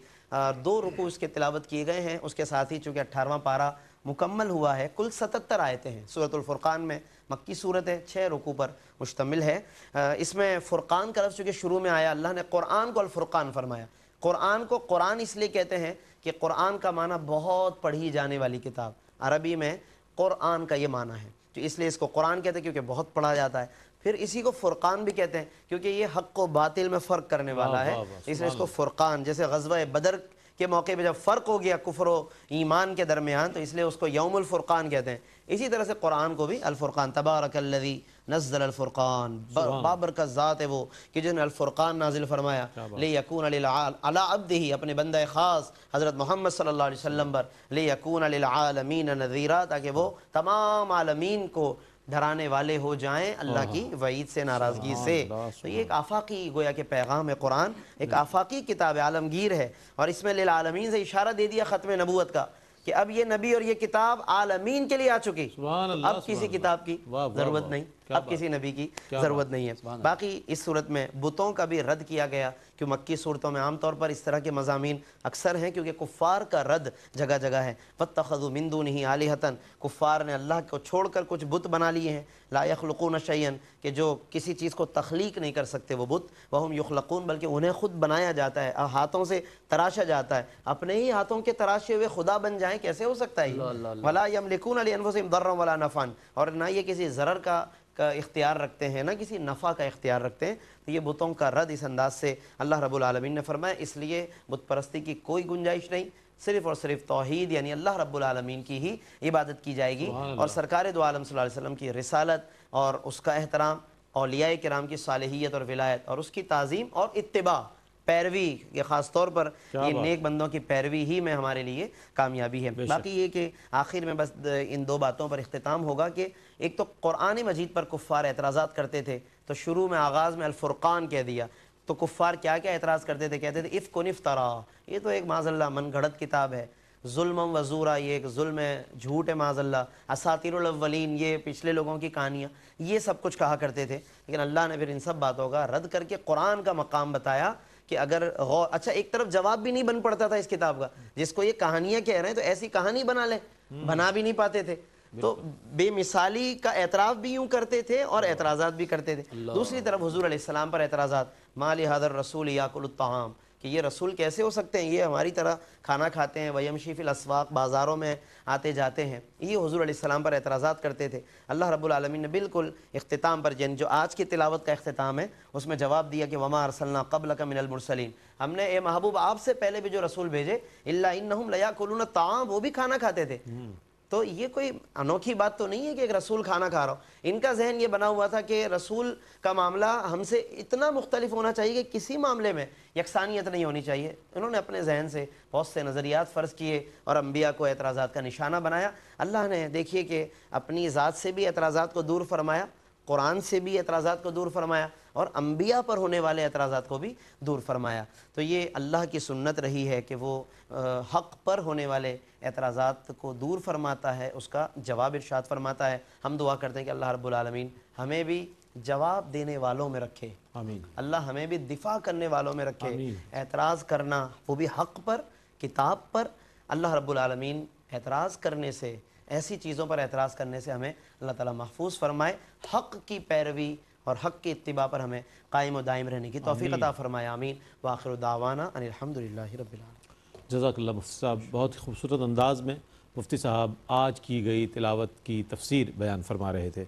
2 رکوع اس کے تلاوت کیے گئے ہیں، اس کے ساتھ ہی چونکہ 18واں پارہ مکمل ہوا ہے، کل 77 آیتیں ہیں سورۃ الفرقان میں، مکی صورت ہے، 6 رکوع پر مشتمل ہے۔ اس میں فرقان کا لفظ چونکہ شروع میں آیا، اللہ نے قرآن کو الفرقان فرمایا۔ قرآن کو قرآن اس لیے کہتے ہیں کہ قرآن کا معنی بہت پڑھی جانے والی کتاب، عربی میں قرآن کا یہ معنی ہے، تو اس لیے اس کو قرآن کہتے ہیں کیونکہ بہت پڑھا جاتا ہے۔ پھر اسی کو فرقان بھی کہتے ہیں کیونکہ یہ حق و باطل میں فرق کرنے والا ہے، اس لیے اس کو فرقان، جیسے غزوہ بدر کے موقع پہ جب فرق ہو گیا کفر و ایمان کے درمیان تو اس لیے اس کو یوم الفرقان کہتے ہیں۔ اسی طرح سے قرآن کو بھی الفرقان، تبارک الذی نزل الفرقان، بابرکت ذات ہے وہ کہ جس نے الفرقان نازل فرمایا، لیکون علی عبدہ، اپنے بندہ خاص حضرت محمد صلی اللہ علیہ وسلم پر، لیکون للعالمین نذیرا، تاکہ وہ تمام عالمین کو ڈرانے والے ہو جائیں اللہ کی وعید سے، ناراضگی سے۔ تو یہ ایک آفاقی گویا کہ پیغام ہے، قرآن ایک آفاقی کتاب ہے، عالمگیر ہے، اور اس میں للعالمین سے اشارہ دے دیا ختم نبوت کا کہ اب یہ نبی اور یہ کتاب عالمین کے لیے آ چکی، اب کسی کتاب کی ضرورت نہیں، اب کسی نبی کی ضرورت نہیں ہے۔ باقی اس صورت میں بتوں کا بھی رد کیا گیا، کہ مکی صورتوں میں عام طور پر اس طرح کے مضامین اکثر ہیں کیونکہ کفار کا رد جگہ جگہ ہے۔ وَاتَّخَذُوا مِن دُونِهِ آلِهَةً، کفار نے اللہ کو چھوڑ کر کچھ بت بنا لیے ہیں، لا يخلقون شيئا، کہ جو کسی چیز کو تخلیق نہیں کر سکتے وہ بت، وَهُمْ يُخْلَقُونَ، بلکہ انہیں خود بنایا جاتا ہے، ہاتھوں سے تراشا جاتا ہے، اپنے ہی ہاتھوں کے تراشے ہوئے خدا بن جائیں، کیسے ہو سکتا ہے؟ وَلَا يَمْلِكُونَ لِأَنفُسِهِمْ ضَرًّا وَلَا نَفْعًا، اور نہ یہ کسی ضرر کا اختیار رکھتے ہیں، نہ کسی نفع کا اختیار رکھتے ہیں۔ تو یہ بتوں کا رد اس انداز سے اللہ رب العالمین نے فرمایا، اس لیے بت پرستی کی کوئی گنجائش نہیں، صرف اور صرف توحید یعنی اللہ رب العالمین کی ہی عبادت کی جائے گی، اور سرکار دو عالم صلی اللہ علیہ وسلم کی رسالت اور اس کا احترام، اولیاء کرام کی صالحیت اور ولایت اور اس کی تعظیم اور اتباع، پیروی، یہ خاص طور پر یہ نیک بندوں کی پیروی ہی میں ہمارے لیے کامیابی ہے۔ باقی یہ کہ آخر میں بس ان دو باتوں پر اختتام ہوگا کہ ایک تو قرآن مجید پر کفار اعتراضات کرتے تھے، تو شروع میں آغاز میں الفرقان کہہ دیا، تو کفار کیا کیا اعتراض کرتے تھے؟ کہتے تھے افک افترا، یہ تو ایک معاذ اللہ من گھڑت کتاب ہے، ظلم و زورا، یہ ایک ظلم ہے، جھوٹ ہے معاذ اللہ، اساطیر الاولین، یہ پچھلے لوگوں کی کہانیاں، یہ سب کچھ کہا کرتے تھے۔ لیکن اللہ نے پھر ان سب باتوں کا رد کر کے قرآن کا مقام بتایا کہ اگر غور، اچھا ایک طرف جواب بھی نہیں بن پڑتا تھا اس کتاب کا، جس کو یہ کہانیاں کہہ رہے ہیں تو ایسی کہانی بنا لیں، بنا بھی نہیں پاتے تھے، تو بے مثالی کا اعتراف بھی یوں کرتے تھے اور اعتراضات بھی کرتے تھے۔ دوسری طرف حضور علیہ السلام پر اعتراضات، ما لہذا الرسول یاکل الطعام، کہ یہ رسول کیسے ہو سکتے ہیں، یہ ہماری طرح کھانا کھاتے ہیں، ویمشی فی الاسواق، بازاروں میں آتے جاتے ہیں، یہ حضور علیہ السلام پر اعتراضات کرتے تھے۔ اللہ رب العالمین نے بالکل اختتام پر، جو آج کی تلاوت کا اختتام ہے اس میں جواب دیا کہ وما ارسلنا قبلک من المرسلین، ہم نے اے محبوب آپ سے پہلے بھی جو رسول بھیجے، الا انہم لیاکلون الطعام، وہ بھی کھانا کھاتے تھے۔ تو یہ کوئی انوکھی بات تو نہیں ہے کہ ایک رسول کھانا کھا رہا ہو، ان کا ذہن یہ بنا ہوا تھا کہ رسول کا معاملہ ہم سے اتنا مختلف ہونا چاہیے کہ کسی معاملے میں یکسانیت نہیں ہونی چاہیے۔ انہوں نے اپنے ذہن سے بہت سے نظریات فرض کیے اور انبیاء کو اعتراضات کا نشانہ بنایا۔ اللہ نے دیکھیے کہ اپنی ذات سے بھی اعتراضات کو دور فرمایا، قرآن سے بھی اعتراضات کو دور فرمایا، اور انبیاء پر ہونے والے اعتراضات کو بھی دور فرمایا۔ تو یہ اللہ کی سنت رہی ہے کہ وہ حق پر ہونے والے اعتراضات کو دور فرماتا ہے، اس کا جواب ارشاد فرماتا ہے۔ ہم دعا کرتے ہیں کہ اللہ رب العالمین ہمیں بھی جواب دینے والوں میں رکھے، آمین۔ اللہ ہمیں بھی دفاع کرنے والوں میں رکھے، آمین۔ اعتراض کرنا وہ بھی حق پر، کتاب پر، اللہ رب العالمین اعتراض کرنے سے، ایسی چیزوں پر اعتراض کرنے سے ہمیں اللہ تعالیٰ محفوظ فرمائے، حق کی پیروی اور حق کی اتباع پر ہمیں قائم و دائم رہنے کی توفیق عطا فرمائے، آمین۔ وآخر دعوانا ان الحمدللہ رب العالمین۔ جزاک اللہ مفتی صاحب، بہت خوبصورت انداز میں مفتی صاحب آج کی گئی تلاوت کی تفسیر بیان فرما رہے تھے۔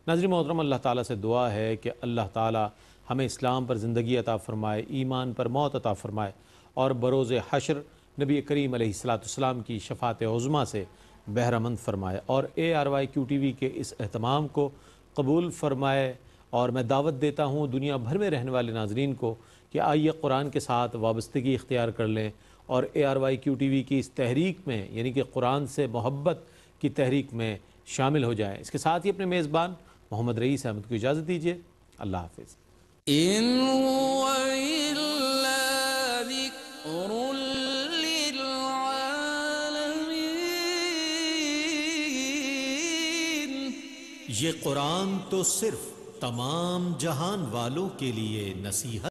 ناظرین محترم، اللہ تعالیٰ سے دعا ہے کہ اللہ تعالیٰ ہمیں اسلام پر زندگی عطا فرمائے، ایمان پر موت عطا فرمائے، اور بروز حشر نبی کریم علیہ السلام کی شفاعت عظمیٰ سے بہرہ مند فرمائے، اور ARYQ-TV کے اس اہتمام کو قبول فرمائے۔ اور میں دعوت دیتا ہوں دنیا بھر میں رہنے والے ناظرین کو کہ آئیے قرآن کے ساتھ وابستگی اختیار کر لیں اور ARYQ-TV کی اس تحریک میں، یعنی کہ قرآن سے محبت کی تحریک میں شامل ہو جائیں۔ اس کے ساتھ ہی اپنے میزبان محمد رئیس احمد کو اجازت دیجیے، اللہ حافظ۔ إن هو إلا ذكر للعالمين۔ یہ قرآن تو صرف تمام جہان والوں کے لیے نصیحت